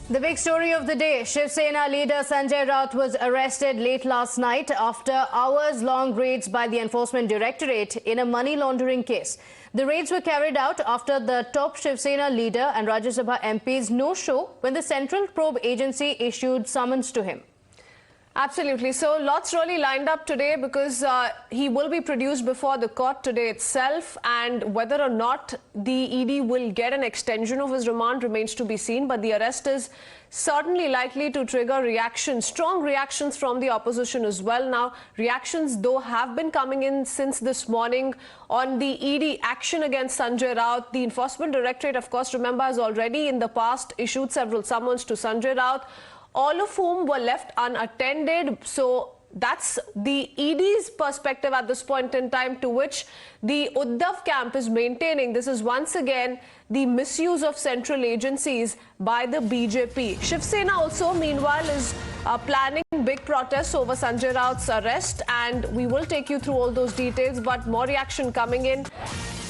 The big story of the day, Shiv Sena leader Sanjay Raut was arrested late last night after hours-long raids by the Enforcement Directorate in a money laundering case. The raids were carried out after the top Shiv Sena leader and Rajya Sabha MP's no-show when the Central Probe Agency issued summons to him. Absolutely. So lots really lined up today because he will be produced before the court today itself, and whether or not the ED will get an extension of his remand remains to be seen. But the arrest is certainly likely to trigger reactions, strong reactions from the opposition as well. Now, reactions though have been coming in since this morning on the ED action against Sanjay Raut. The Enforcement Directorate, of course, remember, has already in the past issued several summons to Sanjay Raut, all of whom were left unattended. So that's the ED's perspective at this point in time, to which the Uddhav camp is maintaining. This is once again the misuse of central agencies by the BJP. Shiv Sena also, meanwhile, is planning big protests over Sanjay Raut's arrest, and we will take you through all those details, but more reaction coming in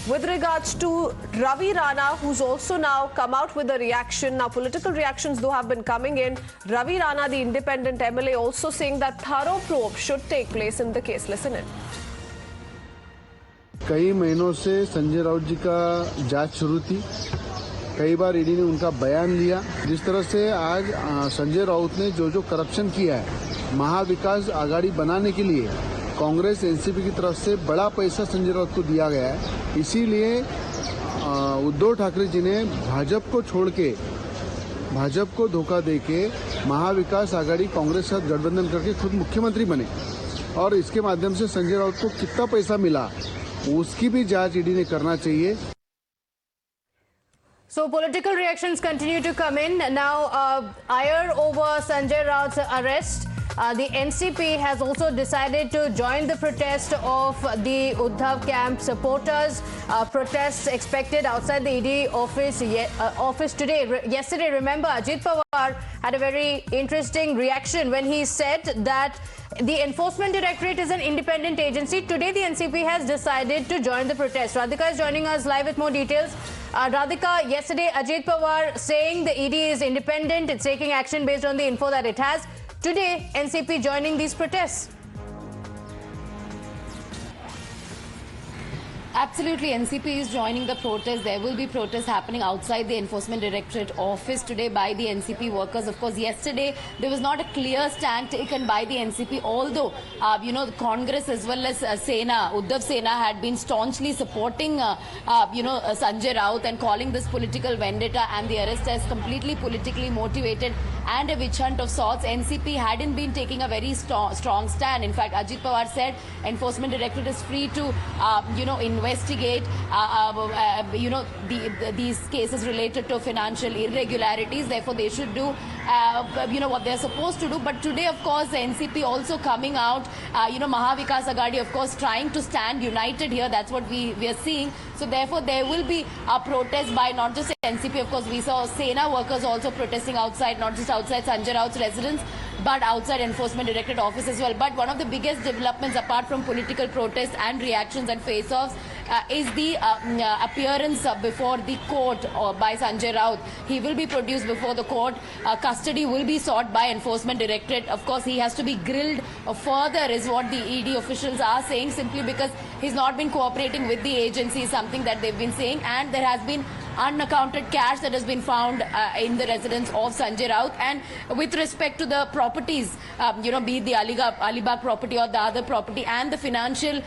with regards to Ravi Rana, who's also now come out with a reaction. Now, political reactions though have been coming in. Ravi Rana, the independent MLA, also saying that thorough probe should take place in the case. Listen in. कई महीनों से संजय राउत जी का जांच शुरू थी। कई बार ED ने उनका बयान लिया। जिस तरह से आज संजय राउत ने जो करप्शन किया है, महाविकास आघाड़ी बनाने के लिए कांग्रेस एनसीपी की तरफ से बड़ा पैसा संजय राउत को दिया गया है। इसीलिए उद्धव ठाकरे जी ने भाजपा को छोड़ के, भाजपा को धोखा देके महाविकास आघाड़ी कांग्रेस के साथ गठबंधन करके खुद मुख्यमंत्री बने, और इसके माध्यम से संजय राउत को कितना पैसा मिला उसकी भी जांच ईडी ने करना चाहिए। So political reactions continue to come in. Now, ire over Sanjay Raut's arrest. The NCP has also decided to join the protest of the Uddhav camp supporters. Protests expected outside the ED office today. Yesterday, remember, Ajit Pawar had a very interesting reaction when he said that the Enforcement Directorate is an independent agency. Today, the NCP has decided to join the protest. Radhika is joining us live with more details. Radhika, yesterday, Ajit Pawar saying the ED is independent. It's taking action based on the info that it has. Today, NCP joining these protests. Absolutely, NCP is joining the protest. There will be protests happening outside the Enforcement Directorate office today by the NCP workers. Of course, yesterday there was not a clear stand taken by the NCP, although, the Congress as well as Sena, Uddhav Sena had been staunchly supporting, Sanjay Raut and calling this political vendetta and the arrest as completely politically motivated and a witch hunt of sorts. NCP hadn't been taking a very strong stand. In fact, Ajit Pawar said Enforcement Directorate is free to, investigate, these cases related to financial irregularities. Therefore, they should do, what they're supposed to do. But today, of course, the NCP also coming out, Mahavikas Aghadi, of course, trying to stand united here. That's what we are seeing. So, therefore, there will be a protest by not just NCP. Of course, we saw Sena workers also protesting outside, not just outside Sanjay Raut's residence, but outside Enforcement Directorate office as well. But one of the biggest developments, apart from political protests and reactions and face-offs, is the appearance before the court by Sanjay Raut. He will be produced before the court. Custody will be sought by Enforcement Directorate. Of course, he has to be grilled further, is what the ED officials are saying, simply because he's not been cooperating with the agency, something that they've been saying, and there has been unaccounted cash that has been found in the residence of Sanjay Raut. And with respect to the properties, be it the Alibag property or the other property, and the financial,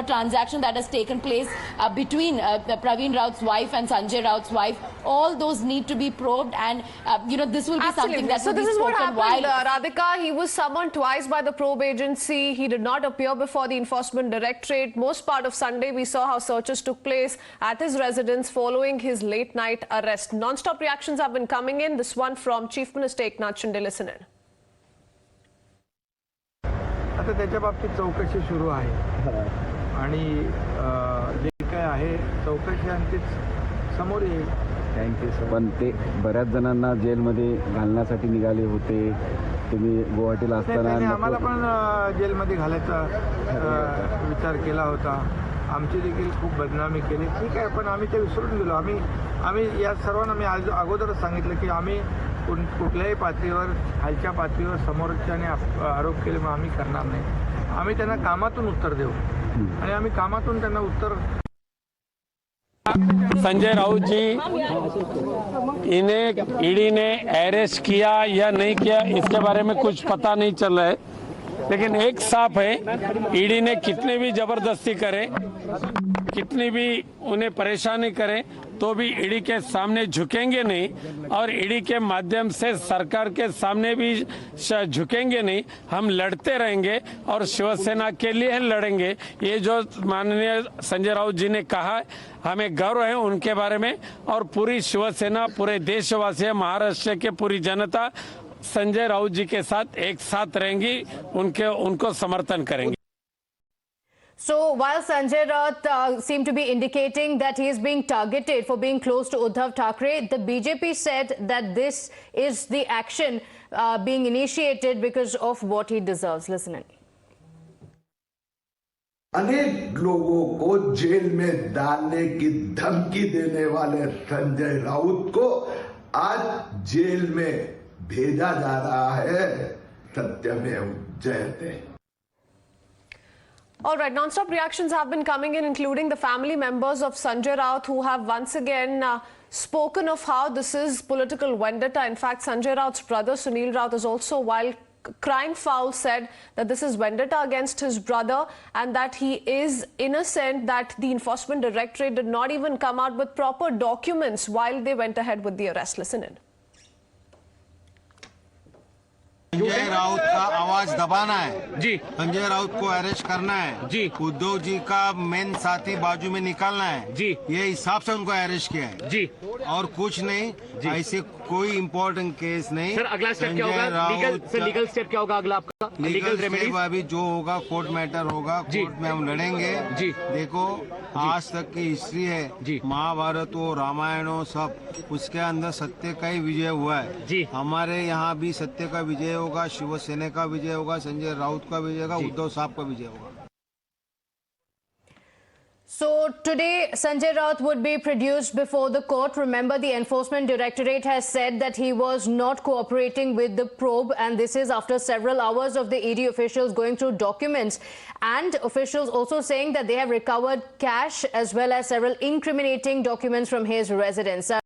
transaction that has taken place between Praveen Raut's wife and Sanjay Raut's wife, all those need to be probed, and this will be something that will be spoken. So this is what happened, Radhika. He was summoned twice by the probe agency. He did not appear before the Enforcement Directorate. Most part of Sunday, we saw how searches took place at his residence following his late night arrest. Non-stop reactions have been coming in. This one from Chief Minister Eknath Shinde. Listen in. आता त्याच्या बाबतीत चौकशी सुरू आहे आणि जे काय आहे चौकशी अंतिम समोर येईल. Thank you sir. पण ते बऱ्याच जणांना जेलमध्ये घालण्यासाठी निघाले होते. तुम्ही गुवाहाटीला असताना आम्हाला पण जेलमध्ये घालायचा विचार केला होता. आमची देखील खूप बदनामी केली. ठीक आहे, पण आम्ही ते विसरून गेलो. आम्ही या सर्वांना मी अगोदरच सांगितलं की आम्ही कुठल्याही पातळीवर खालच्या पातळीवर समोरच्याने आरोप केले मग आम्ही करणार नाही. आम्ही त्यांना कामातून उत्तर देऊ आणि आम्ही कामातून त्यांना उत्तर. संजय राउत जी, इन्हें ईडी ने अरेस्ट किया या नहीं किया इसके बारे में कुछ पता नहीं चल रहा है, लेकिन एक साफ है, ईडी ने कितनी भी जबरदस्ती करे, कितनी भी उन्हें परेशानी करे, तो भी ईडी के सामने झुकेंगे नहीं और ईडी के माध्यम से सरकार के सामने भी झुकेंगे नहीं. हम लड़ते रहेंगे और शिवसेना के लिए लड़ेंगे. ये जो माननीय संजय राउत जी ने कहा, हमें गर्व है उनके बारे में और पूरी शिवसेना, पूरे देशवासी, महाराष्ट्र के पूरी जनता संजय राउत जी के साथ एक साथ रहेंगी, उनको समर्थन करेंगे. So while Sanjay Raut seemed to be indicating that he is being targeted for being close to Uddhav Thackeray, the BJP said that this is the action being initiated because of what he deserves. Listen in. अनेक लोगों को jail में डालने की धमकी देने वाले संजय राउत को आज जेल में भेजा जा रहा है. सत्यमेव जयते. All right, non-stop reactions have been coming in, including the family members of Sanjay Raut, who have once again spoken of how this is political vendetta. In fact, Sanjay Raut's brother, Sunil Raut, has also, while crying foul, said that this is vendetta against his brother and that he is innocent, that the Enforcement Directorate did not even come out with proper documents while they went ahead with the arrest. Listen in. Sanjay Raut का आवाज दबाना है जी, संजय राउत को arrest करना है जी, उद्धव जी का main साथी बाजू में निकालना है जी, ये हिसाब से उनको अरेस्ट किया है जी, और कुछ नहीं. ऐसे कोई इम्पोर्टेंट केस नहीं. सर अगला स्टेप क्या होगा? लीगल स्टेप क्या होगा अगला आपका? लीगल स्टेप अभी जो होगा कोर्ट मैटर होगा, कोर्ट में हम लड़ेंगे जी. देखो आज तक की हिस्ट्री है जी, महाभारत हो, रामायण हो, सब उसके अंदर सत्य का ही विजय हुआ है जी. हमारे यहाँ भी सत्य का विजय होगा, शिवसेना का विजय होगा, संजय राउत का विजय होगा, उद्धव साहब का विजय होगा. So today, Sanjay Raut would be produced before the court. Remember, the Enforcement Directorate has said that he was not cooperating with the probe, and this is after several hours of the ED officials going through documents, and officials also saying that they have recovered cash as well as several incriminating documents from his residence.